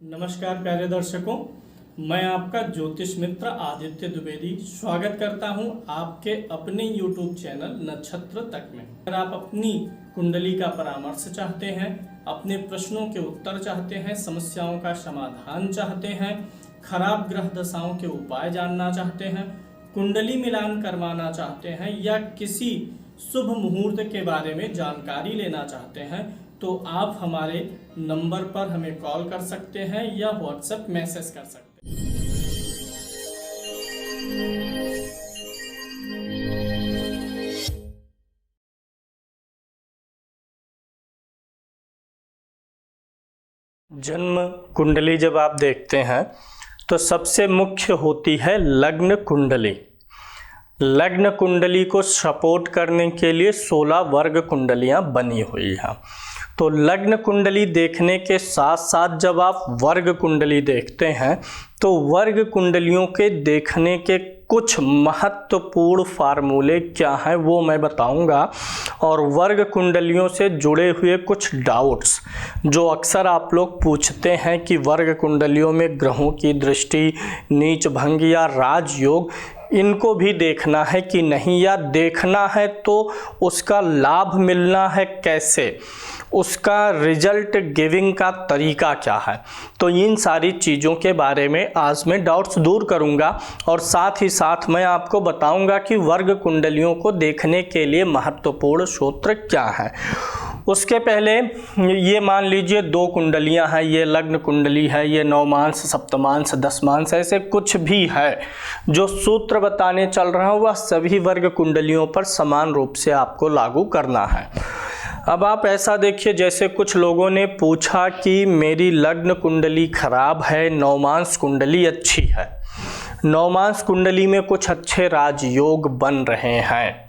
नमस्कार प्यारे दर्शकों, मैं आपका ज्योतिष मित्र आदित्य द्विवेदी स्वागत करता हूं आपके अपने YouTube चैनल नक्षत्र तक में। अगर आप अपनी कुंडली का परामर्श चाहते हैं, अपने प्रश्नों के उत्तर चाहते हैं, समस्याओं का समाधान चाहते हैं, खराब ग्रह दशाओं के उपाय जानना चाहते हैं, कुंडली मिलान करवाना चाहते हैं या किसी शुभ मुहूर्त के बारे में जानकारी लेना चाहते हैं तो आप हमारे नंबर पर हमें कॉल कर सकते हैं या व्हाट्सएप मैसेज कर सकते हैं। जन्म कुंडली जब आप देखते हैं तो सबसे मुख्य होती है लग्न कुंडली। लग्न कुंडली को सपोर्ट करने के लिए 16 वर्ग कुंडलियां बनी हुई हैं। तो लग्न कुंडली देखने के साथ साथ जब आप वर्ग कुंडली देखते हैं तो वर्ग कुंडलियों के देखने के कुछ महत्वपूर्ण फार्मूले क्या हैं वो मैं बताऊंगा, और वर्ग कुंडलियों से जुड़े हुए कुछ डाउट्स जो अक्सर आप लोग पूछते हैं कि वर्ग कुंडलियों में ग्रहों की दृष्टि, नीच भंग या राजयोग, इनको भी देखना है कि नहीं, या देखना है तो उसका लाभ मिलना है कैसे, उसका रिजल्ट गिविंग का तरीका क्या है। तो इन सारी चीज़ों के बारे में आज मैं डाउट्स दूर करूंगा और साथ ही साथ मैं आपको बताऊंगा कि वर्ग कुंडलियों को देखने के लिए महत्वपूर्ण सूत्र क्या है। उसके पहले ये मान लीजिए 2 कुंडलियां हैं, ये लग्न कुंडली है, ये नवमांश, सप्तमांश, दशमांश, ऐसे कुछ भी है। जो सूत्र बताने चल रहा हूँ वह सभी वर्ग कुंडलियों पर समान रूप से आपको लागू करना है। अब आप ऐसा देखिए, जैसे कुछ लोगों ने पूछा कि मेरी लग्न कुंडली खराब है, नवमांश कुंडली अच्छी है। नवमांश कुंडली में कुछ अच्छे राजयोग बन रहे हैं,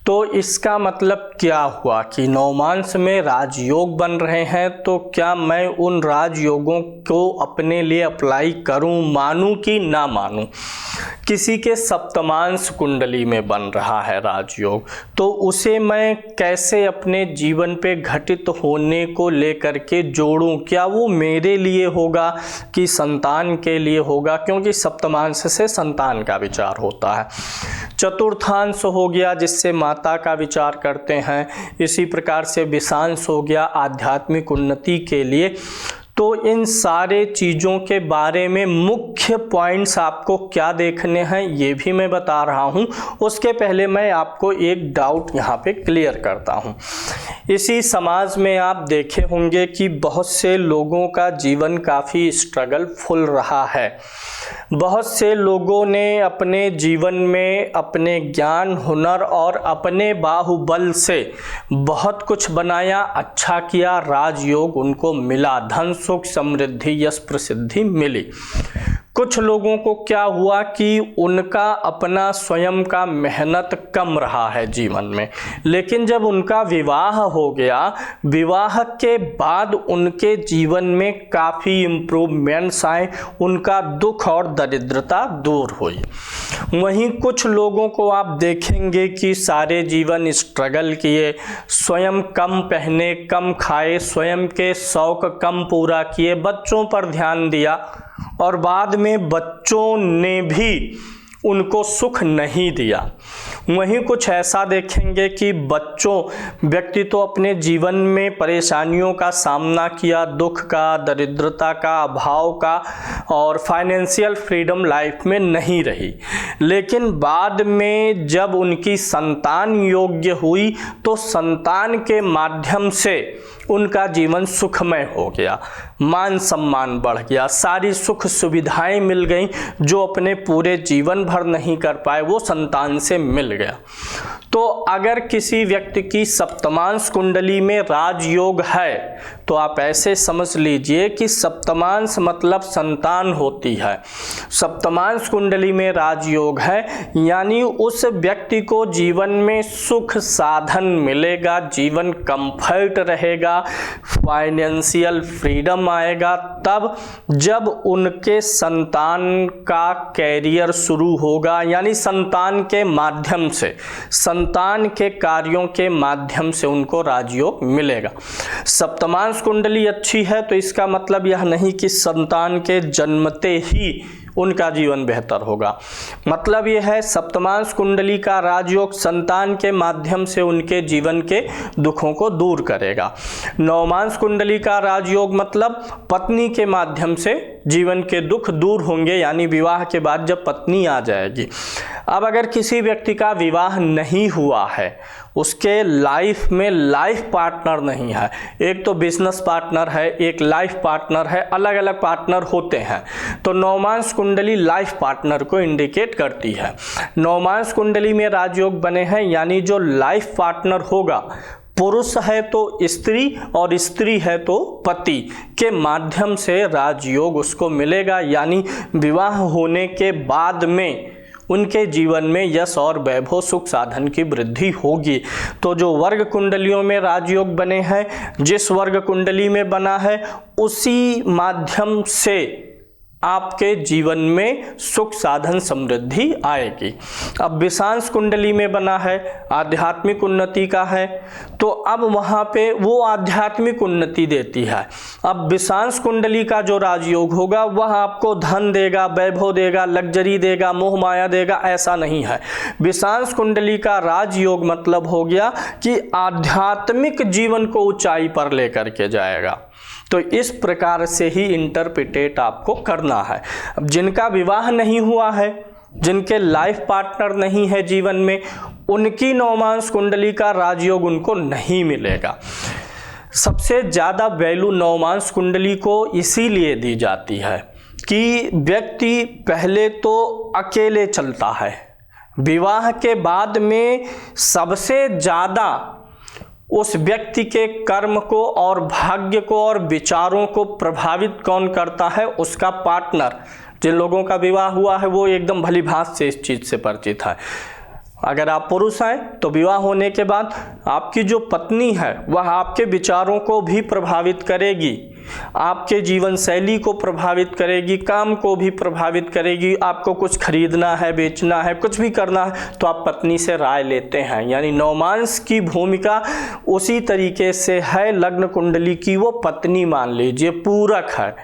तो इसका मतलब क्या हुआ कि नवमांश में राजयोग बन रहे हैं, तो क्या मैं उन राजयोगों को अपने लिए अप्लाई करूं, मानूं कि ना मानूं। किसी के सप्तमांश कुंडली में बन रहा है राजयोग, तो उसे मैं कैसे अपने जीवन पे घटित होने को लेकर के जोड़ूं, क्या वो मेरे लिए होगा कि संतान के लिए होगा, क्योंकि सप्तमांश से संतान का विचार होता है। चतुर्थांश हो गया जिससे माता का विचार करते हैं, इसी प्रकार से विषांश हो गया आध्यात्मिक उन्नति के लिए। तो इन सारे चीज़ों के बारे में मुख्य पॉइंट्स आपको क्या देखने हैं ये भी मैं बता रहा हूं। उसके पहले मैं आपको एक डाउट यहाँ पे क्लियर करता हूं। इसी समाज में आप देखे होंगे कि बहुत से लोगों का जीवन काफ़ी स्ट्रगलफुल रहा है। बहुत से लोगों ने अपने जीवन में अपने ज्ञान, हुनर और अपने बाहुबल से बहुत कुछ बनाया, अच्छा किया, राजयोग उनको मिला, धन सुख समृद्धि यश प्रसिद्धि मिली। कुछ लोगों को क्या हुआ कि उनका अपना स्वयं का मेहनत कम रहा है जीवन में, लेकिन जब उनका विवाह हो गया, विवाह के बाद उनके जीवन में काफ़ी इम्प्रूवमेंट्स आए, उनका दुख और दरिद्रता दूर हुई। वहीं कुछ लोगों को आप देखेंगे कि सारे जीवन स्ट्रगल किए, स्वयं कम पहने, कम खाए, स्वयं के शौक कम पूरा किए, बच्चों पर ध्यान दिया और बाद में बच्चों ने भी उनको सुख नहीं दिया। वहीं कुछ ऐसा देखेंगे कि व्यक्ति तो अपने जीवन में परेशानियों का सामना किया, दुख का, दरिद्रता का, अभाव का, और फाइनेंशियल फ्रीडम लाइफ में नहीं रही, लेकिन बाद में जब उनकी संतान योग्य हुई तो संतान के माध्यम से उनका जीवन सुखमय हो गया, मान सम्मान बढ़ गया, सारी सुख सुविधाएं मिल गई जो अपने पूरे जीवन भर नहीं कर पाए वो संतान से मिल गया। तो अगर किसी व्यक्ति की सप्तमांश कुंडली में राजयोग है तो आप ऐसे समझ लीजिए कि सप्तमांश मतलब संतान होती है। सप्तमांश कुंडली में राजयोग है यानी उस व्यक्ति को जीवन में सुख साधन मिलेगा, जीवन कंफर्ट रहेगा, आएगा, फाइनेंशियल फ्रीडम आएगा तब जब उनके संतान का कैरियर शुरू होगा, यानी संतान के माध्यम से, संतान के कार्यों के माध्यम से उनको राजयोग मिलेगा। सप्तमांश कुंडली अच्छी है तो इसका मतलब यह नहीं कि संतान के जन्मते ही उनका जीवन बेहतर होगा। मतलब यह है सप्तमांश कुंडली का राजयोग संतान के माध्यम से उनके जीवन के दुखों को दूर करेगा। नवमांश कुंडली का राजयोग मतलब पत्नी के माध्यम से जीवन के दुख दूर होंगे, यानी विवाह के बाद जब पत्नी आ जाएगी। अब अगर किसी व्यक्ति का विवाह नहीं हुआ है, उसके लाइफ में लाइफ पार्टनर नहीं है, एक तो बिजनेस पार्टनर है, एक लाइफ पार्टनर है, अलग अलग पार्टनर होते हैं, तो नवमांश कुंडली लाइफ पार्टनर को इंडिकेट करती है। नवमांश कुंडली में राजयोग बने हैं, यानी जो लाइफ पार्टनर होगा, पुरुष है तो स्त्री और स्त्री है तो पति के माध्यम से राजयोग उसको मिलेगा, यानी विवाह होने के बाद में उनके जीवन में यश और वैभव सुख साधन की वृद्धि होगी। तो जो वर्ग कुंडलियों में राजयोग बने हैं, जिस वर्ग कुंडली में बना है उसी माध्यम से आपके जीवन में सुख साधन समृद्धि आएगी। अब विषांश कुंडली में बना है, आध्यात्मिक उन्नति का है, तो अब वहाँ पे वो आध्यात्मिक उन्नति देती है। अब विषांश कुंडली का जो राजयोग होगा वह आपको धन देगा, वैभव देगा, लग्जरी देगा, मोह माया देगा, ऐसा नहीं है। विषांश कुंडली का राजयोग मतलब हो गया कि आध्यात्मिक जीवन को ऊंचाई पर लेकर के जाएगा। तो इस प्रकार से ही इंटरप्रिटेट आपको करना है। अब जिनका विवाह नहीं हुआ है, जिनके लाइफ पार्टनर नहीं है जीवन में, उनकी नवमांश कुंडली का राजयोग उनको नहीं मिलेगा। सबसे ज़्यादा वैल्यू नवमांश कुंडली को इसीलिए दी जाती है कि व्यक्ति पहले तो अकेले चलता है, विवाह के बाद में सबसे ज़्यादा उस व्यक्ति के कर्म को और भाग्य को और विचारों को प्रभावित कौन करता है? उसका पार्टनर। जिन लोगों का विवाह हुआ है वो एकदम भली भांति से इस चीज़ से परिचित है। अगर आप पुरुष हैं तो विवाह होने के बाद आपकी जो पत्नी है वह आपके विचारों को भी प्रभावित करेगी, आपके जीवन शैली को प्रभावित करेगी, काम को भी प्रभावित करेगी। आपको कुछ खरीदना है, बेचना है, कुछ भी करना है तो आप पत्नी से राय लेते हैं। यानी नवमांश की भूमिका उसी तरीके से है लग्न कुंडली की, वो पत्नी मान लीजिए, पूरक है।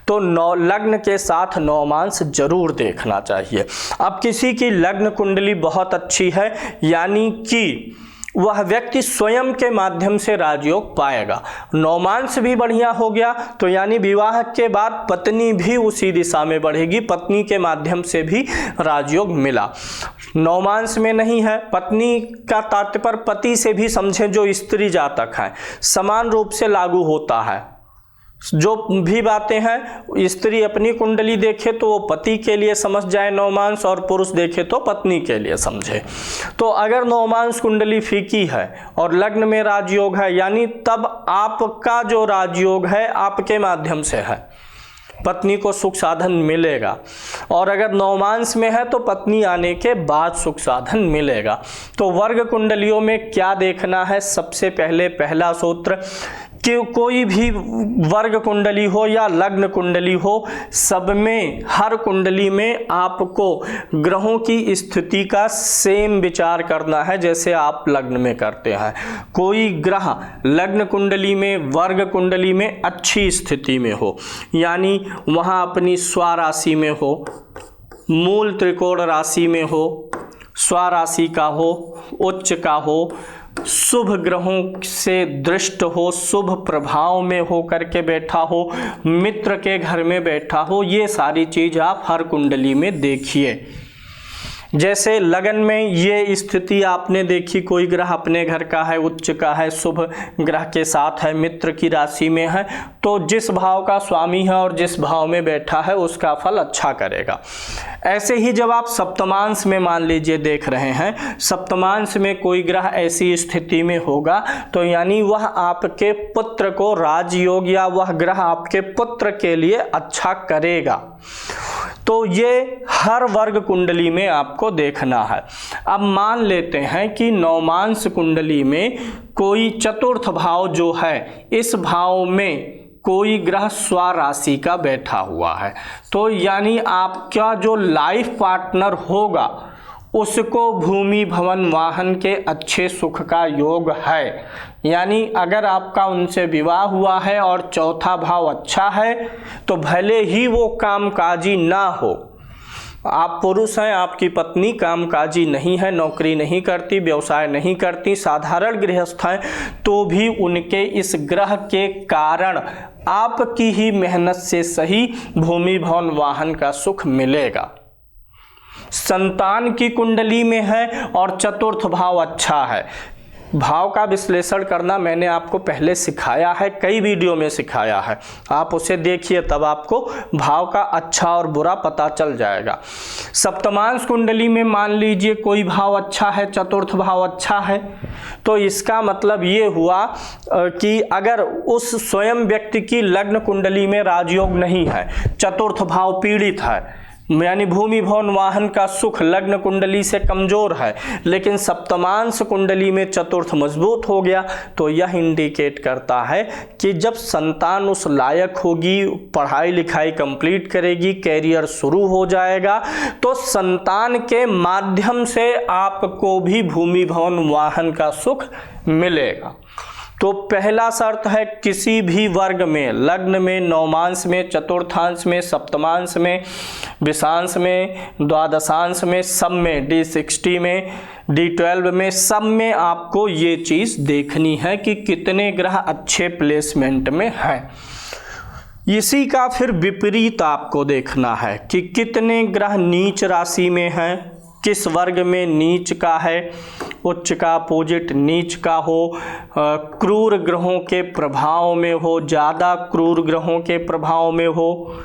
तो लग्न के साथ नवमांश जरूर देखना चाहिए। अब किसी की लग्न कुंडली बहुत अच्छी है, यानी कि वह व्यक्ति स्वयं के माध्यम से राजयोग पाएगा, नवमांश भी बढ़िया हो गया, तो यानी विवाह के बाद पत्नी भी उसी दिशा में बढ़ेगी, पत्नी के माध्यम से भी राजयोग मिला। नवमांश में नहीं है, पत्नी का तात्पर्य पति से भी समझें जो स्त्री जातक है, समान रूप से लागू होता है। जो भी बातें हैं स्त्री अपनी कुंडली देखे तो वो पति के लिए समझ जाए नवमांश, और पुरुष देखे तो पत्नी के लिए समझे। तो अगर नवमांश कुंडली फीकी है और लग्न में राजयोग है, यानी तब आपका जो राजयोग है आपके माध्यम से है, पत्नी को सुख साधन मिलेगा। और अगर नवमांश में है तो पत्नी आने के बाद सुख साधन मिलेगा। तो वर्ग कुंडलियों में क्या देखना है? सबसे पहले पहला सूत्र कि कोई भी वर्ग कुंडली हो या लग्न कुंडली हो, सब में, हर कुंडली में आपको ग्रहों की स्थिति का सेम विचार करना है जैसे आप लग्न में करते हैं। कोई ग्रह लग्न कुंडली में, वर्ग कुंडली में अच्छी स्थिति में हो, यानी वहाँ अपनी स्वराशि में हो, मूल त्रिकोण राशि में हो, स्वराशि का हो, उच्च का हो, शुभ ग्रहों से दृष्ट हो, शुभ प्रभाव में हो करके बैठा हो, मित्र के घर में बैठा हो, ये सारी चीज आप हर कुंडली में देखिए। जैसे लगन में ये स्थिति आपने देखी, कोई ग्रह अपने घर का है, उच्च का है, शुभ ग्रह के साथ है, मित्र की राशि में है, तो जिस भाव का स्वामी है और जिस भाव में बैठा है उसका फल अच्छा करेगा। ऐसे ही जब आप सप्तमांश में मान लीजिए देख रहे हैं, सप्तमांश में कोई ग्रह ऐसी स्थिति में होगा तो यानी वह आपके पुत्र को राजयोग, या वह ग्रह आपके पुत्र के लिए अच्छा करेगा। तो ये हर वर्ग कुंडली में आपको देखना है। अब मान लेते हैं कि नवमांश कुंडली में कोई चतुर्थ भाव जो है, इस भाव में कोई ग्रह स्वराशि का बैठा हुआ है, तो यानी आपका जो लाइफ पार्टनर होगा उसको भूमि भवन वाहन के अच्छे सुख का योग है। यानी अगर आपका उनसे विवाह हुआ है और चौथा भाव अच्छा है तो भले ही वो कामकाजी ना हो, आप पुरुष हैं, आपकी पत्नी कामकाजी नहीं है, नौकरी नहीं करती, व्यवसाय नहीं करती, साधारण गृहस्थ हैं, तो भी उनके इस ग्रह के कारण आपकी ही मेहनत से सही भूमि भवन वाहन का सुख मिलेगा। संतान की कुंडली में है और चतुर्थ भाव अच्छा है, भाव का विश्लेषण करना मैंने आपको पहले सिखाया है, कई वीडियो में सिखाया है, आप उसे देखिए तब आपको भाव का अच्छा और बुरा पता चल जाएगा। सप्तमांश कुंडली में मान लीजिए कोई भाव अच्छा है, चतुर्थ भाव अच्छा है, तो इसका मतलब ये हुआ कि अगर उस स्वयं व्यक्ति की लग्न कुंडली में राजयोग नहीं है, चतुर्थ भाव पीड़ित है, यानी भूमि भवन वाहन का सुख लग्न कुंडली से कमजोर है, लेकिन सप्तमांश कुंडली में चतुर्थ मजबूत हो गया, तो यह इंडिकेट करता है कि जब संतान उस लायक होगी, पढ़ाई लिखाई कंप्लीट करेगी, कैरियर शुरू हो जाएगा, तो संतान के माध्यम से आपको भी भूमि भवन वाहन का सुख मिलेगा। तो पहला शर्त है किसी भी वर्ग में, लग्न में, नवमांश में, चतुर्थांश में, सप्तमांश में, विषांश में, द्वादशांश में, सब में, D60 में, D12 में, सब में आपको ये चीज़ देखनी है कि कितने ग्रह अच्छे प्लेसमेंट में हैं। इसी का फिर विपरीत आपको देखना है कि कितने ग्रह नीच राशि में हैं, किस वर्ग में नीच का है, उच्च का अपोजिट नीच का हो, क्रूर ग्रहों के प्रभाव में हो, ज़्यादा क्रूर ग्रहों के प्रभाव में हो,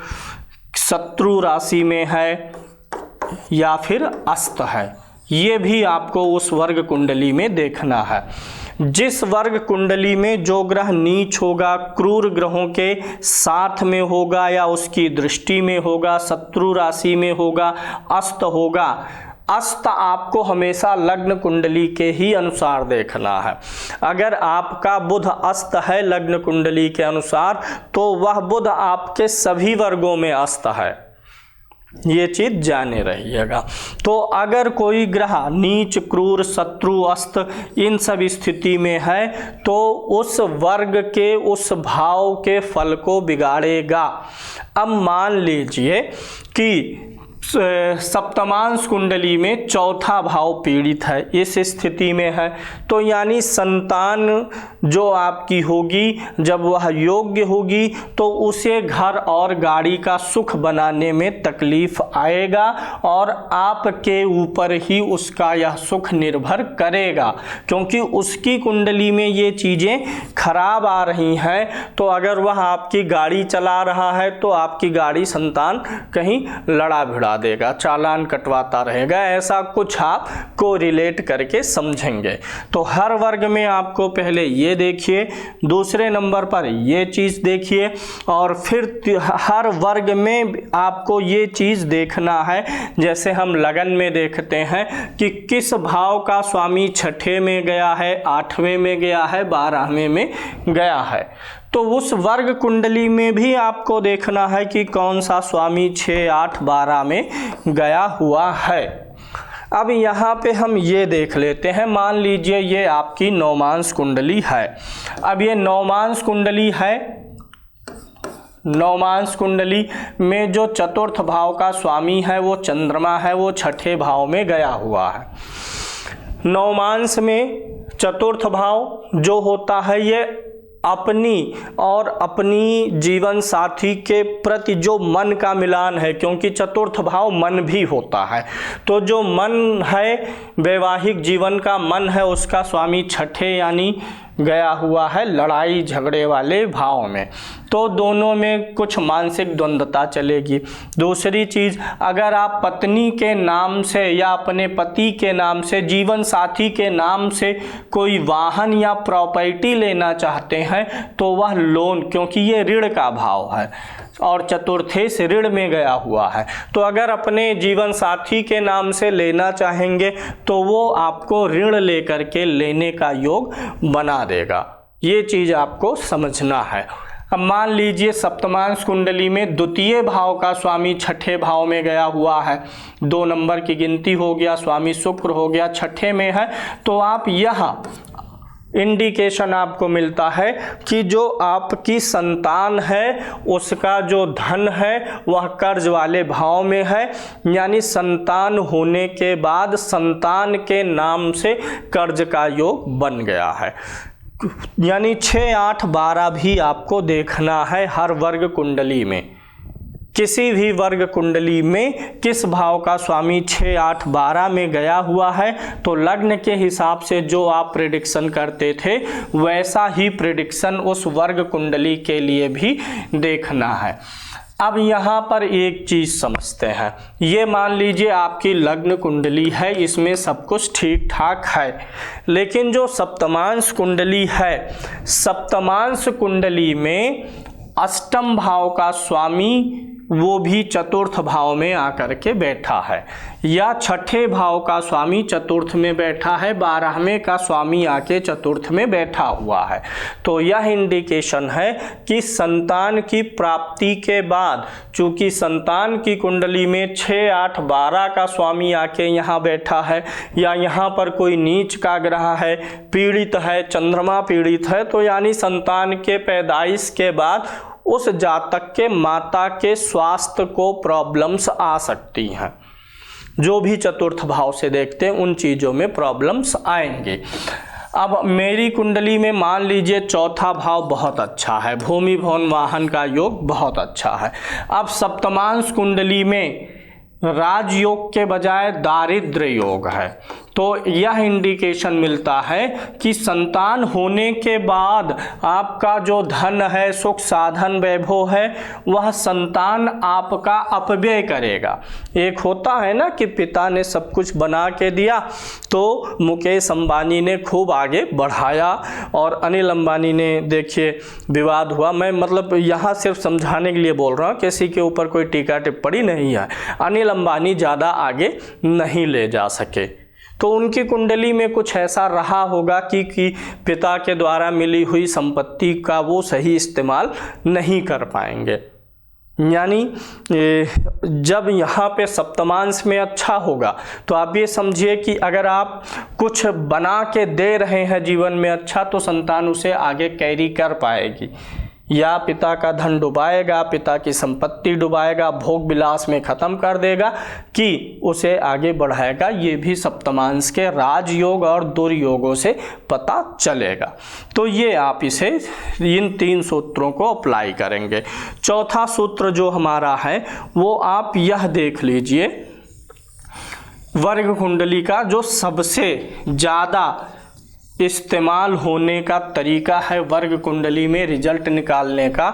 शत्रु राशि में है या फिर अस्त है, ये भी आपको उस वर्ग कुंडली में देखना है। जिस वर्ग कुंडली में जो ग्रह नीच होगा, क्रूर ग्रहों के साथ में होगा या उसकी दृष्टि में होगा, शत्रु राशि में होगा, अस्त होगा, अस्त आपको हमेशा लग्न कुंडली के ही अनुसार देखना है। अगर आपका बुध अस्त है लग्न कुंडली के अनुसार, तो वह बुध आपके सभी वर्गों में अस्त है, ये चीज जाने रहिएगा। तो अगर कोई ग्रह नीच, क्रूर, शत्रु, अस्त इन सब स्थिति में है तो उस वर्ग के उस भाव के फल को बिगाड़ेगा। अब मान लीजिए कि सप्तमांश कुंडली में चौथा भाव पीड़ित है, इस स्थिति में है, तो यानी संतान जो आपकी होगी, जब वह योग्य होगी तो उसे घर और गाड़ी का सुख बनाने में तकलीफ आएगा और आपके ऊपर ही उसका यह सुख निर्भर करेगा, क्योंकि उसकी कुंडली में ये चीज़ें खराब आ रही हैं। तो अगर वह आपकी गाड़ी चला रहा है तो आपकी गाड़ी संतान कहीं लड़ा भिड़ा देगा, चालान कटवाता रहेगा, ऐसा कुछ आप को रिलेट करके समझेंगे। तो हर वर्ग में आपको पहले ये देखिए, दूसरे नंबर पर ये चीज़ देखिए, और फिर हर वर्ग में आपको ये चीज़ देखना है, जैसे हम लगन में देखते हैं कि किस भाव का स्वामी छठे में गया है, आठवें में गया है, 12वें में गया है, तो उस वर्ग कुंडली में भी आपको देखना है कि कौन सा स्वामी 6, 8, 12 में गया हुआ है। अब यहाँ पे हम ये देख लेते हैं, मान लीजिए ये आपकी नवमांश कुंडली है। अब ये नवमांश कुंडली है, नवमांश कुंडली में जो चतुर्थ भाव का स्वामी है वो चंद्रमा है, वो छठे भाव में गया हुआ है। नवमांश में चतुर्थ भाव जो होता है ये अपनी और अपनी जीवन साथी के प्रति जो मन का मिलान है, क्योंकि चतुर्थ भाव मन भी होता है, तो जो मन है, वैवाहिक जीवन का मन है, उसका स्वामी छठे यानी गया हुआ है लड़ाई झगड़े वाले भाव में, तो दोनों में कुछ मानसिक द्वंद्वता चलेगी। दूसरी चीज़, अगर आप पत्नी के नाम से या अपने पति के नाम से, जीवन साथी के नाम से कोई वाहन या प्रॉपर्टी लेना चाहते हैं तो वह लोन, क्योंकि ये ऋण का भाव है, और चतुर्थेश ऋण में गया हुआ है। तो अगर अपने जीवन साथी के नाम से लेना चाहेंगे तो वो आपको ऋण लेकर के लेने का योग बना देगा। ये चीज़ आपको समझना है। अब मान लीजिए सप्तमांश कुंडली में द्वितीय भाव का स्वामी छठे भाव में गया हुआ है, 2 नंबर की गिनती हो गया, स्वामी शुक्र हो गया, छठे में है, तो आप यहाँ इंडिकेशन आपको मिलता है कि जो आपकी संतान है उसका जो धन है वह कर्ज वाले भाव में है, यानी संतान होने के बाद संतान के नाम से कर्ज का योग बन गया है। यानी 6, 8, 12 भी आपको देखना है हर वर्ग कुंडली में। किसी भी वर्ग कुंडली में किस भाव का स्वामी 6, 8, 12 में गया हुआ है तो लग्न के हिसाब से जो आप प्रेडिक्शन करते थे वैसा ही प्रेडिक्शन उस वर्ग कुंडली के लिए भी देखना है। अब यहाँ पर एक चीज़ समझते हैं, ये मान लीजिए आपकी लग्न कुंडली है, इसमें सब कुछ ठीक ठाक है, लेकिन जो सप्तमांश कुंडली है, सप्तमांश कुंडली में अष्टम भाव का स्वामी वो भी चतुर्थ भाव में आकर के बैठा है, या छठे भाव का स्वामी चतुर्थ में बैठा है, 12वें का स्वामी आके चतुर्थ में बैठा हुआ है, तो यह इंडिकेशन है कि संतान की प्राप्ति के बाद, चूंकि संतान की कुंडली में 6, 8, 12 का स्वामी आके यहाँ बैठा है, या यहाँ पर कोई नीच का ग्रह है, पीड़ित है, चंद्रमा पीड़ित है, तो यानी संतान के पैदाइश के बाद उस जातक के माता के स्वास्थ्य को प्रॉब्लम्स आ सकती हैं। जो भी चतुर्थ भाव से देखते हैं उन चीज़ों में प्रॉब्लम्स आएंगे। अब मेरी कुंडली में मान लीजिए चौथा भाव बहुत अच्छा है, भूमि भवन वाहन का योग बहुत अच्छा है। अब सप्तमांश कुंडली में राजयोग के बजाय दारिद्र्य योग है, तो यह इंडिकेशन मिलता है कि संतान होने के बाद आपका जो धन है, सुख साधन वैभव है, वह संतान आपका अपव्यय करेगा। एक होता है ना कि पिता ने सब कुछ बना के दिया तो मुकेश अंबानी ने खूब आगे बढ़ाया और अनिल अंबानी ने देखिए विवाद हुआ। मैं मतलब यहाँ सिर्फ समझाने के लिए बोल रहा हूँ, किसी के ऊपर कोई टीका टिप्पणी नहीं है। अनिल अंबानी ज़्यादा आगे नहीं ले जा सके, तो उनकी कुंडली में कुछ ऐसा रहा होगा कि पिता के द्वारा मिली हुई संपत्ति का वो सही इस्तेमाल नहीं कर पाएंगे। यानी जब यहाँ पे सप्तमांश में अच्छा होगा तो आप ये समझिए कि अगर आप कुछ बना के दे रहे हैं जीवन में अच्छा, तो संतान उसे आगे कैरी कर पाएगी, या पिता का धन डुबाएगा, पिता की संपत्ति डुबाएगा, भोग विलास में ख़त्म कर देगा कि उसे आगे बढ़ाएगा। ये भी सप्तमांश के राजयोग और दुर्योगों से पता चलेगा। तो ये आप इसे इन 3 सूत्रों को अप्लाई करेंगे। चौथा सूत्र जो हमारा है वो आप यह देख लीजिए, वर्ग कुंडली का जो सबसे ज़्यादा इस्तेमाल होने का तरीका है वर्ग कुंडली में रिजल्ट निकालने का,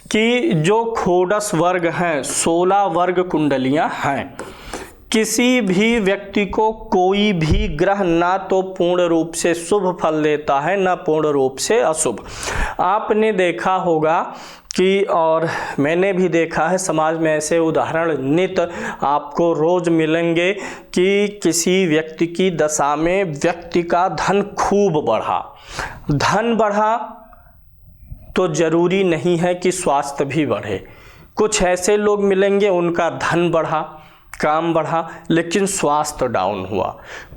कि जो खोडस वर्ग हैं, 16 वर्ग कुंडलियां हैं। किसी भी व्यक्ति को कोई भी ग्रह ना तो पूर्ण रूप से शुभ फल देता है ना पूर्ण रूप से अशुभ। आपने देखा होगा कि, और मैंने भी देखा है, समाज में ऐसे उदाहरण नित आपको रोज मिलेंगे कि किसी व्यक्ति की दशा में व्यक्ति का धन खूब बढ़ा। धन बढ़ा तो जरूरी नहीं है कि स्वास्थ्य भी बढ़े। कुछ ऐसे लोग मिलेंगे उनका धन बढ़ा, काम बढ़ा, लेकिन स्वास्थ्य डाउन हुआ।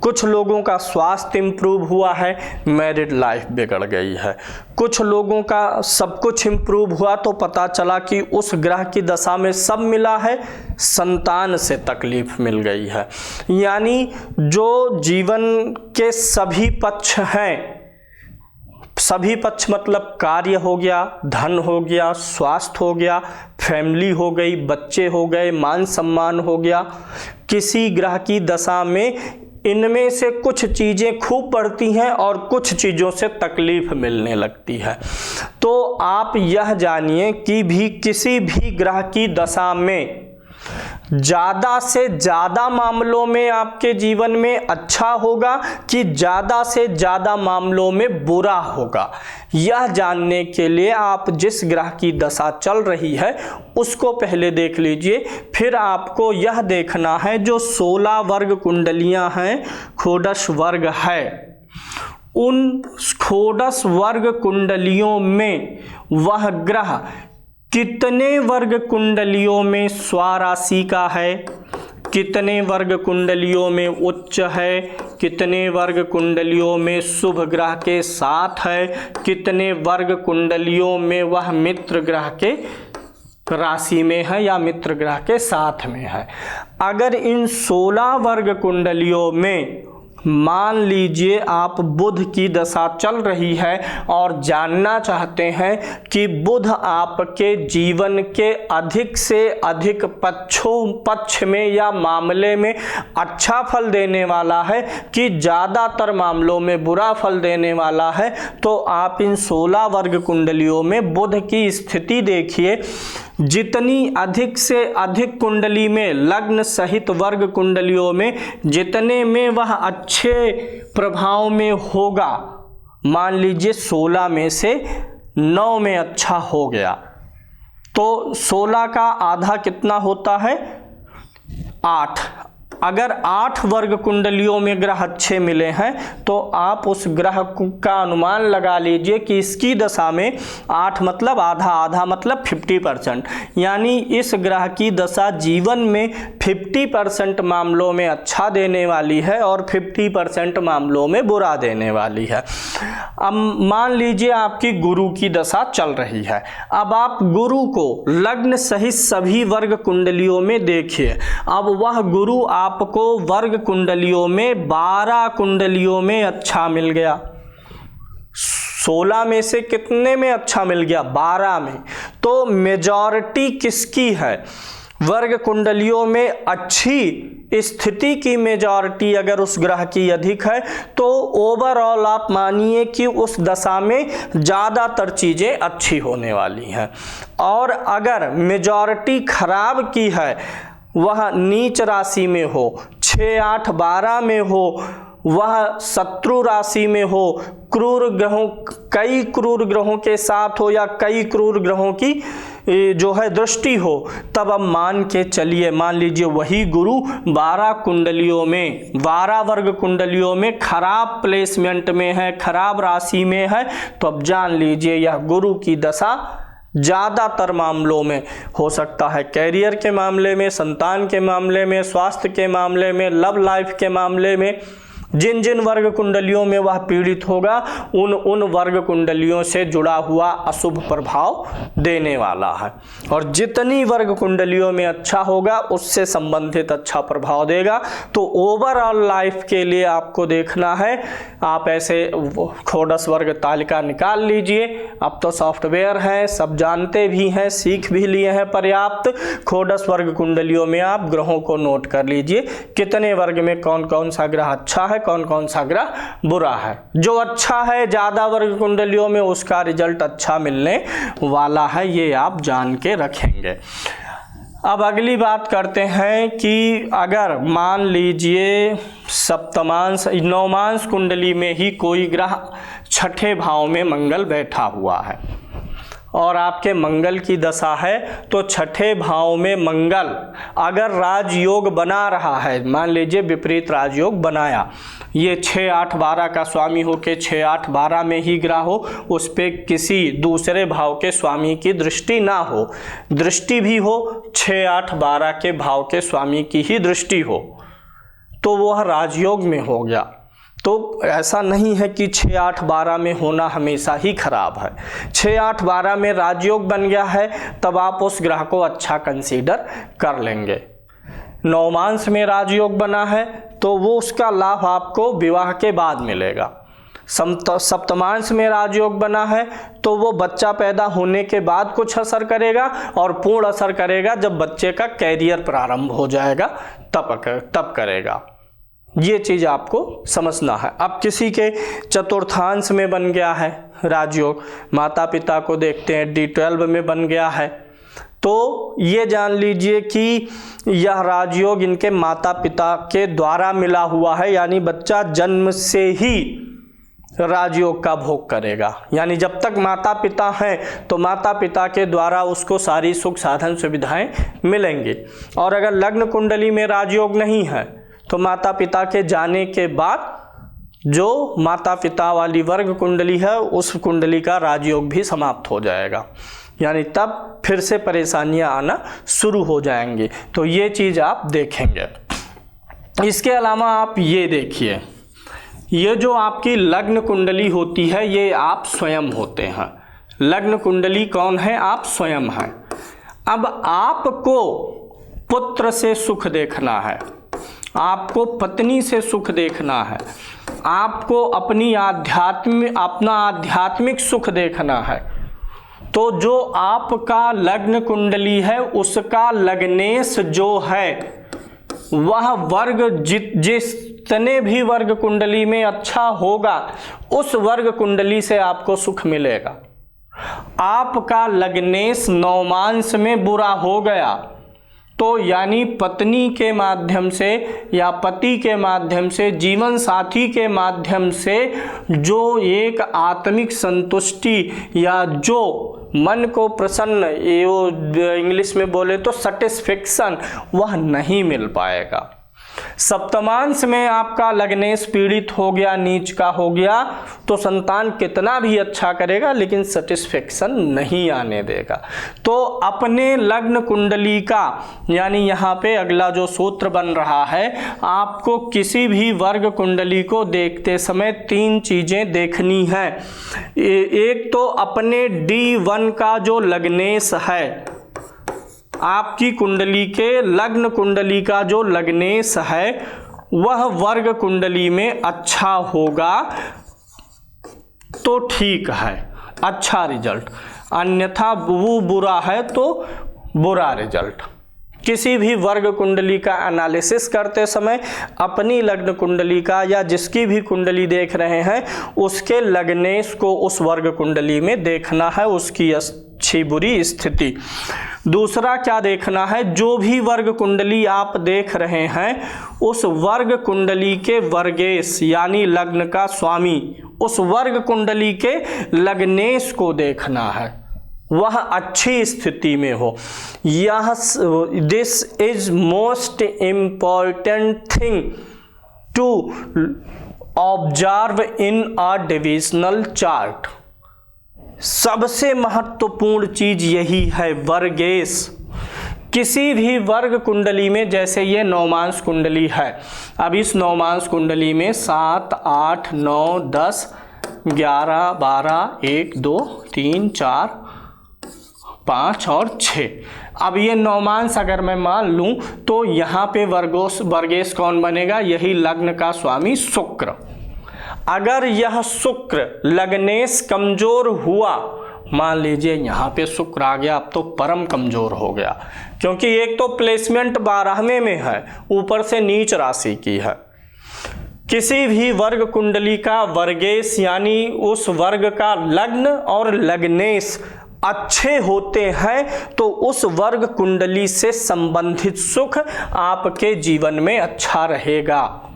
कुछ लोगों का स्वास्थ्य इम्प्रूव हुआ है, मैरिड लाइफ बिगड़ गई है। कुछ लोगों का सब कुछ इम्प्रूव हुआ तो पता चला कि उस ग्रह की दशा में सब मिला है, संतान से तकलीफ मिल गई है। यानी जो जीवन के सभी पक्ष हैं, सभी पक्ष मतलब कार्य हो गया, धन हो गया, स्वास्थ्य हो गया, फैमिली हो गई, बच्चे हो गए, मान सम्मान हो गया, किसी ग्रह की दशा में इनमें से कुछ चीज़ें खूब बढ़ती हैं और कुछ चीज़ों से तकलीफ मिलने लगती है। तो आप यह जानिए कि भी किसी भी ग्रह की दशा में ज़्यादा से ज़्यादा मामलों में आपके जीवन में अच्छा होगा कि ज़्यादा से ज़्यादा मामलों में बुरा होगा, यह जानने के लिए आप जिस ग्रह की दशा चल रही है उसको पहले देख लीजिए। फिर आपको यह देखना है जो 16 वर्ग कुंडलियां हैं, षोडश वर्ग है, उन षोडश वर्ग कुंडलियों में वह ग्रह कितने वर्ग कुंडलियों में स्वराशि का है, कितने वर्ग कुंडलियों में उच्च है, कितने वर्ग कुंडलियों में शुभ ग्रह के साथ है, कितने वर्ग कुंडलियों में वह मित्र ग्रह के राशि में है या मित्र ग्रह के साथ में है। अगर इन 16 वर्ग कुंडलियों में मान लीजिए आप बुध की दशा चल रही है और जानना चाहते हैं कि बुध आपके जीवन के अधिक से अधिक पक्ष में या मामले में अच्छा फल देने वाला है कि ज़्यादातर मामलों में बुरा फल देने वाला है, तो आप इन 16 वर्ग कुंडलियों में बुध की स्थिति देखिए। जितनी अधिक से अधिक कुंडली में, लग्न सहित वर्ग कुंडलियों में जितने में वह अच्छे प्रभाव में होगा, मान लीजिए 16 में से 9 में अच्छा हो गया, तो 16 का आधा कितना होता है, 8। अगर 8 वर्ग कुंडलियों में ग्रह अच्छे मिले हैं तो आप उस ग्रह का अनुमान लगा लीजिए कि इसकी दशा में 8 मतलब आधा, आधा मतलब 50%, यानी इस ग्रह की दशा जीवन में 50% मामलों में अच्छा देने वाली है और 50% मामलों में बुरा देने वाली है। अब मान लीजिए आपकी गुरु की दशा चल रही है, अब आप गुरु को लग्न सहित सभी वर्ग कुंडलियों में देखिए। अब वह गुरु आपको वर्ग कुंडलियों में 12 कुंडलियों में अच्छा मिल गया। 16 में से कितने में अच्छा मिल गया, 12 में। तो मेजॉरिटी किसकी है, वर्ग कुंडलियों में अच्छी स्थिति की मेजॉरिटी अगर उस ग्रह की अधिक है तो ओवरऑल आप मानिए कि उस दशा में ज़्यादातर चीज़ें अच्छी होने वाली हैं। और अगर मेजॉरिटी खराब की है, वह नीच राशि में हो, 6, 8, 12 में हो, वह शत्रु राशि में हो, क्रूर ग्रहों, कई क्रूर ग्रहों के साथ हो या कई क्रूर ग्रहों की जो है दृष्टि हो, तब अब मान के चलिए, मान लीजिए वही गुरु 12 कुंडलियों में, 12 वर्ग कुंडलियों में खराब प्लेसमेंट में है, खराब राशि में है, तो अब जान लीजिए यह गुरु की दशा ज़्यादातर मामलों में हो सकता है कैरियर के मामले में, संतान के मामले में, स्वास्थ्य के मामले में, लव लाइफ के मामले में, जिन जिन वर्ग कुंडलियों में वह पीड़ित होगा उन वर्ग कुंडलियों से जुड़ा हुआ अशुभ प्रभाव देने वाला है। और जितनी वर्ग कुंडलियों में अच्छा होगा उससे संबंधित अच्छा प्रभाव देगा। तो ओवरऑल लाइफ के लिए आपको देखना है, आप ऐसे षोडश वर्ग तालिका निकाल लीजिए। अब तो सॉफ्टवेयर है, सब जानते भी हैं, सीख भी लिए हैं पर्याप्त। षोडश वर्ग कुंडलियों में आप ग्रहों को नोट कर लीजिए, कितने वर्ग में कौन कौन सा ग्रह अच्छा है, कौन कौन सा ग्रह बुरा है। जो अच्छा है ज्यादा वर्ग कुंडलियों में उसका रिजल्ट अच्छा मिलने वाला है, ये आप जान के रखेंगे। अब अगली बात करते हैं कि अगर मान लीजिए सप्तमांश नवमांश कुंडली में ही कोई ग्रह छठे भाव में मंगल बैठा हुआ है और आपके मंगल की दशा है, तो छठे भाव में मंगल अगर राजयोग बना रहा है, मान लीजिए विपरीत राजयोग बनाया, ये 6, 8, 12 का स्वामी हो के 6, 8, 12 में ही ग्रह हो, उस पे किसी दूसरे भाव के स्वामी की दृष्टि ना हो, दृष्टि भी हो 6, 8, 12 के भाव के स्वामी की ही दृष्टि हो, तो वह राजयोग में हो गया। तो ऐसा नहीं है कि 6, 8, 12 में होना हमेशा ही खराब है। 6, 8, 12 में राजयोग बन गया है तब आप उस ग्रह को अच्छा कंसीडर कर लेंगे। नवमांश में राजयोग बना है तो वो उसका लाभ आपको विवाह के बाद मिलेगा। सप्तमांश में राजयोग बना है तो वो बच्चा पैदा होने के बाद कुछ असर करेगा और पूर्ण असर करेगा जब बच्चे का कैरियर प्रारंभ हो जाएगा, तब करेगा। ये चीज़ आपको समझना है। अब किसी के चतुर्थांश में बन गया है राजयोग, माता पिता को देखते हैं D12 में बन गया है, तो ये जान लीजिए कि यह राजयोग इनके माता पिता के द्वारा मिला हुआ है, यानी बच्चा जन्म से ही राजयोग का भोग करेगा। यानी जब तक माता पिता हैं तो माता पिता के द्वारा उसको सारी सुख साधन सुविधाएं मिलेंगी। और अगर लग्न कुंडली में राजयोग नहीं है तो माता पिता के जाने के बाद जो माता पिता वाली वर्ग कुंडली है उस कुंडली का राजयोग भी समाप्त हो जाएगा, यानी तब फिर से परेशानियां आना शुरू हो जाएंगी। तो ये चीज़ आप देखेंगे। इसके अलावा आप ये देखिए, ये जो आपकी लग्न कुंडली होती है ये आप स्वयं होते हैं। लग्न कुंडली कौन है? आप स्वयं हैं। अब आपको पुत्र से सुख देखना है, आपको पत्नी से सुख देखना है, आपको अपना आध्यात्मिक सुख देखना है। तो जो आपका लग्न कुंडली है उसका लग्नेश जो है वह वर्ग जितने भी वर्ग कुंडली में अच्छा होगा उस वर्ग कुंडली से आपको सुख मिलेगा। आपका लग्नेश नवमांश में बुरा हो गया तो यानी पत्नी के माध्यम से या पति के माध्यम से, जीवन साथी के माध्यम से जो एक आत्मिक संतुष्टि या जो मन को प्रसन्न, ये इंग्लिश में बोले तो सैटिस्फैक्शन, वह नहीं मिल पाएगा। सप्तमांश में आपका लग्नेश पीड़ित हो गया, नीच का हो गया, तो संतान कितना भी अच्छा करेगा लेकिन सेटिस्फेक्शन नहीं आने देगा। तो अपने लग्न कुंडली का, यानी यहाँ पे अगला जो सूत्र बन रहा है, आपको किसी भी वर्ग कुंडली को देखते समय 3 चीजें देखनी है। एक तो अपने D1 का जो लग्नेश है, आपकी कुंडली के लग्न कुंडली का जो लग्नेश है वह वर्ग कुंडली में अच्छा होगा तो ठीक है, अच्छा रिजल्ट, अन्यथा वो बुरा है तो बुरा रिजल्ट। किसी भी वर्ग कुंडली का एनालिसिस करते समय अपनी लग्न कुंडली का या जिसकी भी कुंडली देख रहे हैं उसके लग्नेश को उस वर्ग कुंडली में देखना है, उसकी अच्छी बुरी स्थिति। दूसरा क्या देखना है, जो भी वर्ग कुंडली आप देख रहे हैं उस वर्ग कुंडली के वर्गेश यानी लग्न का स्वामी, उस वर्ग कुंडली के लग्नेश को देखना है, वह अच्छी स्थिति में हो। यह this is most important thing to observe in a divisional chart. सबसे महत्वपूर्ण चीज यही है, वर्गेश। किसी भी वर्ग कुंडली में, जैसे ये नवमांश कुंडली है, अब इस नवमांश कुंडली में 7, 8, 9, 10, 11, 12, 1, 2, 3, 4, 5 और 6। अब ये नवमांश अगर मैं मान लूं तो यहाँ पे वर्गेश कौन बनेगा? यही लग्न का स्वामी शुक्र। अगर यह शुक्र लग्नेश कमजोर हुआ, मान लीजिए यहाँ पे शुक्र आ गया, अब तो परम कमजोर हो गया, क्योंकि एक तो प्लेसमेंट 12वें में है, ऊपर से नीच राशि की है। किसी भी वर्ग कुंडली का वर्गेश यानी उस वर्ग का लग्न और लग्नेश अच्छे होते हैं तो उस वर्ग कुंडली से संबंधित सुख आपके जीवन में अच्छा रहेगा।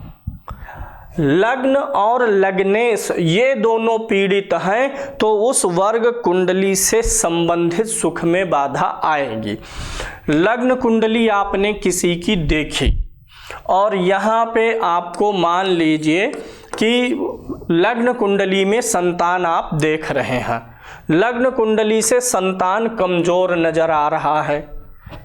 लग्न और लग्नेश ये दोनों पीड़ित हैं तो उस वर्ग कुंडली से संबंधित सुख में बाधा आएगी। लग्न कुंडली आपने किसी की देखी और यहाँ पे आपको मान लीजिए कि लग्न कुंडली में संतान आप देख रहे हैं, लग्न कुंडली से संतान कमजोर नजर आ रहा है,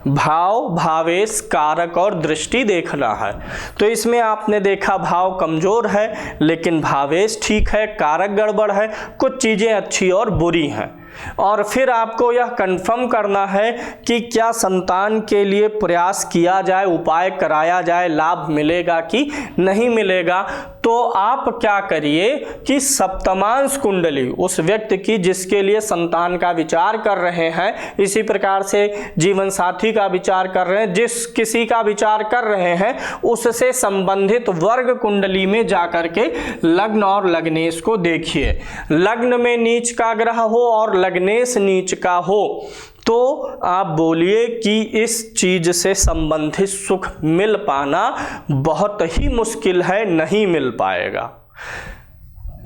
भाव, भावेश, कारक और दृष्टि देखना है। तो इसमें आपने देखा भाव कमजोर है लेकिन भावेश ठीक है, कारक गड़बड़ है, कुछ चीजें अच्छी और बुरी हैं। और फिर आपको यह कंफर्म करना है कि क्या संतान के लिए प्रयास किया जाए, उपाय कराया जाए, लाभ मिलेगा कि नहीं मिलेगा। तो आप क्या करिए कि सप्तमांश कुंडली उस व्यक्ति की जिसके लिए संतान का विचार कर रहे हैं, इसी प्रकार से जीवन साथी का विचार कर रहे हैं, जिस किसी का विचार कर रहे हैं उससे संबंधित वर्ग कुंडली में जाकर के लग्न और लग्नेश को देखिए। लग्न में नीच का ग्रह हो और लग्नेश नीच का हो तो आप बोलिए कि इस चीज से संबंधित सुख मिल पाना बहुत ही मुश्किल है, नहीं मिल पाएगा।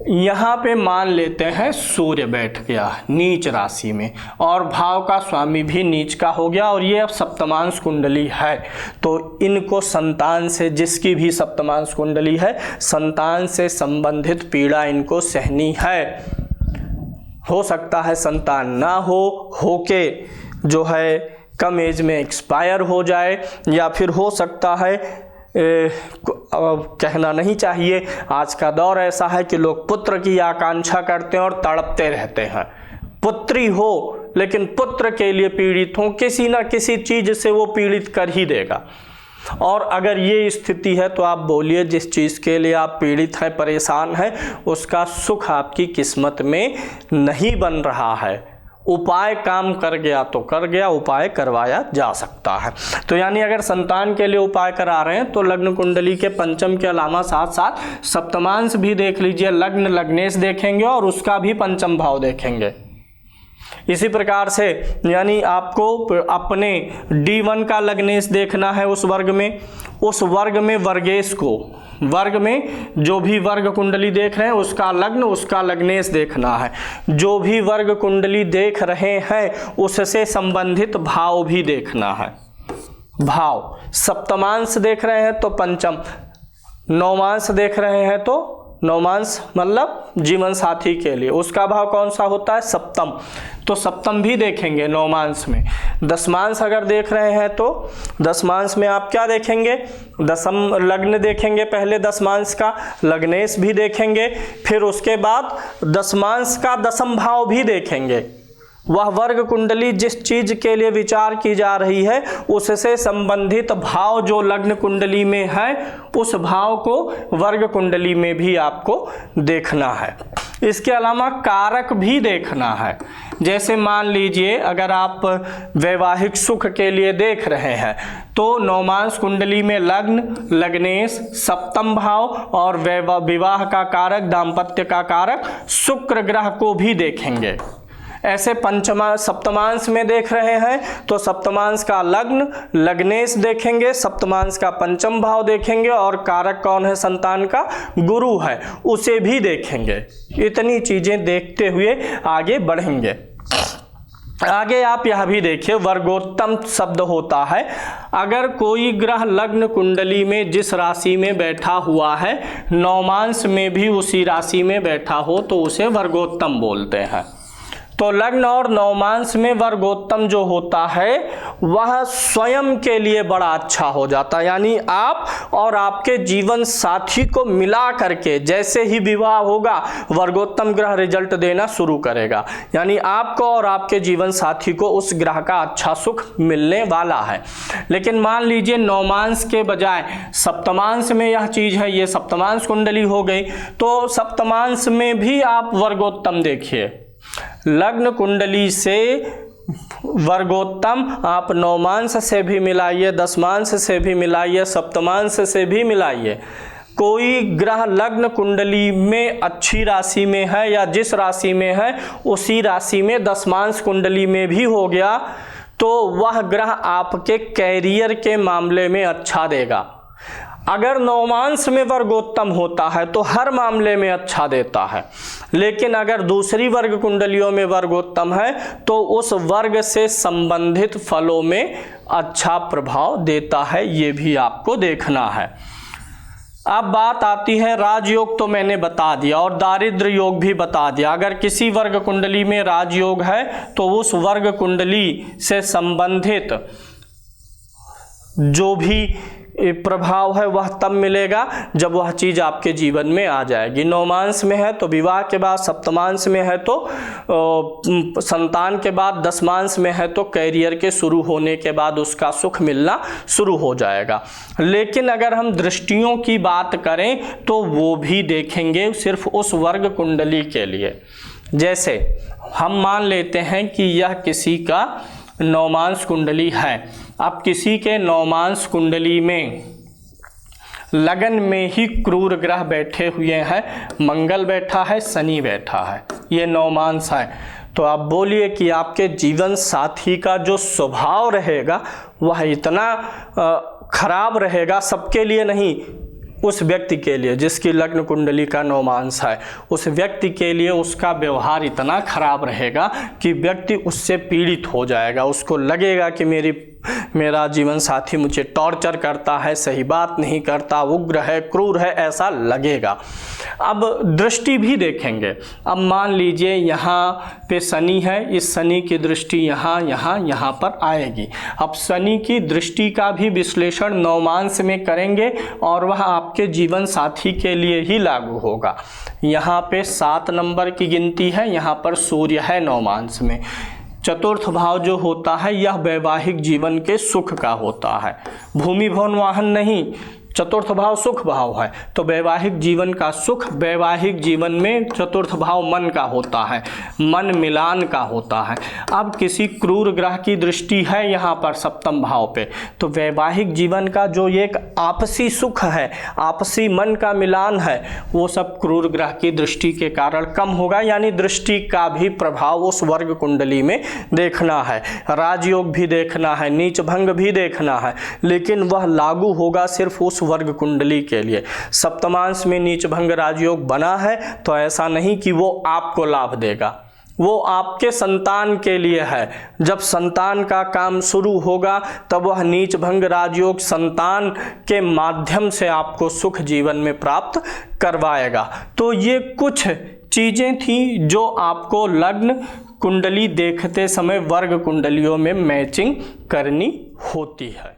यहाँ पे मान लेते हैं सूर्य बैठ गया नीच राशि में और भाव का स्वामी भी नीच का हो गया और ये अब सप्तमांश कुंडली है, तो इनको संतान से, जिसकी भी सप्तमांश कुंडली है, संतान से संबंधित पीड़ा इनको सहनी है। हो सकता है संतान ना होके जो है कम एज में एक्सपायर हो जाए, या फिर हो सकता है कहना नहीं चाहिए, आज का दौर ऐसा है कि लोग पुत्र की आकांक्षा करते हैं और तड़पते रहते हैं, पुत्री हो लेकिन पुत्र के लिए पीड़ित हो, किसी ना किसी चीज से वो पीड़ित कर ही देगा। और अगर ये स्थिति है तो आप बोलिए जिस चीज़ के लिए आप पीड़ित हैं, परेशान हैं, उसका सुख आपकी किस्मत में नहीं बन रहा है। उपाय काम कर गया तो कर गया, उपाय करवाया जा सकता है। तो यानी अगर संतान के लिए उपाय करा रहे हैं तो लग्न कुंडली के पंचम के अलावा साथ साथ सप्तमांश भी देख लीजिए, लग्न लग्नेश देखेंगे और उसका भी पंचम भाव देखेंगे। इसी प्रकार से यानी आपको अपने D1 का लग्नेश देखना है उस वर्ग में वर्गेश को, वर्ग में जो भी वर्ग कुंडली देख रहे हैं उसका लग्न, उसका लग्नेश देखना है। जो भी वर्ग कुंडली देख रहे हैं उससे संबंधित भाव भी देखना है। भाव सप्तमांश देख रहे हैं तो पंचम, नौमांश देख रहे हैं तो नौमांश मतलब जीवन साथी के लिए उसका भाव कौन सा होता है, सप्तम, तो सप्तम भी देखेंगे नौमांश में। दशमांश अगर देख रहे हैं तो दशमांश में आप क्या देखेंगे, दशम लग्न देखेंगे, पहले दशमांश का लग्नेश भी देखेंगे, फिर उसके बाद दशमांश का दशम भाव भी देखेंगे। वह वर्ग कुंडली जिस चीज के लिए विचार की जा रही है उससे संबंधित भाव जो लग्न कुंडली में है उस भाव को वर्ग कुंडली में भी आपको देखना है। इसके अलावा कारक भी देखना है। जैसे मान लीजिए अगर आप वैवाहिक सुख के लिए देख रहे हैं तो नौमांश कुंडली में लग्न, लग्नेश, सप्तम भाव और विवाह का कारक, दाम्पत्य का कारक शुक्र ग्रह को भी देखेंगे। ऐसे सप्तमांश में देख रहे हैं तो सप्तमांश का लग्न, लग्नेश देखेंगे, सप्तमांश का पंचम भाव देखेंगे और कारक कौन है, संतान का गुरु है, उसे भी देखेंगे। इतनी चीजें देखते हुए आगे बढ़ेंगे। आगे आप यह भी देखिए, वर्गोत्तम शब्द होता है अगर कोई ग्रह लग्न कुंडली में जिस राशि में बैठा हुआ है नौमांश में भी उसी राशि में बैठा हो तो उसे वर्गोत्तम बोलते हैं। तो लग्न और नौमांश में वर्गोत्तम जो होता है वह स्वयं के लिए बड़ा अच्छा हो जाता है, यानी आप और आपके जीवन साथी को मिला करके जैसे ही विवाह होगा वर्गोत्तम ग्रह रिजल्ट देना शुरू करेगा, यानी आपको और आपके जीवन साथी को उस ग्रह का अच्छा सुख मिलने वाला है। लेकिन मान लीजिए नौमांश के बजाय सप्तमांश में यह चीज है, ये सप्तमांश कुंडली हो गई, तो सप्तमांश में भी आप वर्गोत्तम देखिए। लग्न कुंडली से वर्गोत्तम आप नौमांश से भी मिलाइए, दशमांश से भी मिलाइए, सप्तमांश से भी मिलाइए। कोई ग्रह लग्न कुंडली में अच्छी राशि में है या जिस राशि में है उसी राशि में दशमांश कुंडली में भी हो गया तो वह ग्रह आपके कैरियर के मामले में अच्छा देगा। अगर नौमांश में वर्गोत्तम होता है तो हर मामले में अच्छा देता है, लेकिन अगर दूसरी वर्ग कुंडलियों में वर्गोत्तम है तो उस वर्ग से संबंधित फलों में अच्छा प्रभाव देता है, ये भी आपको देखना है। अब बात आती है राजयोग, तो मैंने बता दिया और दारिद्र्य योग भी बता दिया। अगर किसी वर्ग कुंडली में राजयोग है तो उस वर्ग कुंडली से संबंधित जो भी प्रभाव है वह तब मिलेगा जब वह चीज़ आपके जीवन में आ जाएगी। नौमांश में है तो विवाह के बाद, सप्तमांश में है तो संतान के बाद, दशमांश में है तो कैरियर के शुरू होने के बाद उसका सुख मिलना शुरू हो जाएगा। लेकिन अगर हम दृष्टियों की बात करें तो वो भी देखेंगे सिर्फ उस वर्ग कुंडली के लिए। जैसे हम मान लेते हैं कि यह किसी का नौमांश कुंडली है। अब किसी के नौमांश कुंडली में लगन में ही क्रूर ग्रह बैठे हुए हैं, मंगल बैठा है, शनि बैठा है, ये नौमांश है। तो आप बोलिए कि आपके जीवन साथी का जो स्वभाव रहेगा वह इतना खराब रहेगा, सबके लिए नहीं, उस व्यक्ति के लिए जिसकी लग्न कुंडली का नवमांश है, उस व्यक्ति के लिए उसका व्यवहार इतना खराब रहेगा कि व्यक्ति उससे पीड़ित हो जाएगा। उसको लगेगा कि मेरा जीवन साथी मुझे टॉर्चर करता है, सही बात नहीं करता, उग्र है, क्रूर है, ऐसा लगेगा। अब दृष्टि भी देखेंगे। अब मान लीजिए यहाँ पे शनि है, इस शनि की दृष्टि यहाँ पर आएगी। अब शनि की दृष्टि का भी विश्लेषण नवमांश में करेंगे और वह आपके जीवन साथी के लिए ही लागू होगा। यहाँ पे 7 नंबर की गिनती है, यहाँ पर सूर्य है नवमांश में। चतुर्थ भाव जो होता है यह वैवाहिक जीवन के सुख का होता है, भूमि भवन वाहन नहीं, चतुर्थ भाव सुख भाव है। तो वैवाहिक जीवन का सुख, वैवाहिक जीवन में चतुर्थ भाव मन का होता है, मन मिलान का होता है। अब किसी क्रूर ग्रह की दृष्टि है यहाँ पर सप्तम भाव पे, तो वैवाहिक जीवन का जो एक आपसी सुख है, आपसी मन का मिलान है, वो सब क्रूर ग्रह की दृष्टि के कारण कम होगा। यानी दृष्टि का भी प्रभाव उस वर्ग कुंडली में देखना है, राजयोग भी देखना है, नीच भंग भी देखना है, लेकिन वह लागू होगा सिर्फ उस वर्ग कुंडली के लिए। सप्तमांश में नीच भंग राजयोग बना है तो ऐसा नहीं कि वो आपको लाभ देगा, वो आपके संतान के लिए है। जब संतान का काम शुरू होगा तब वह नीच भंग राजयोग संतान के माध्यम से आपको सुख जीवन में प्राप्त करवाएगा। तो ये कुछ चीज़ें थी जो आपको लग्न कुंडली देखते समय वर्ग कुंडलियों में मैचिंग करनी होती है।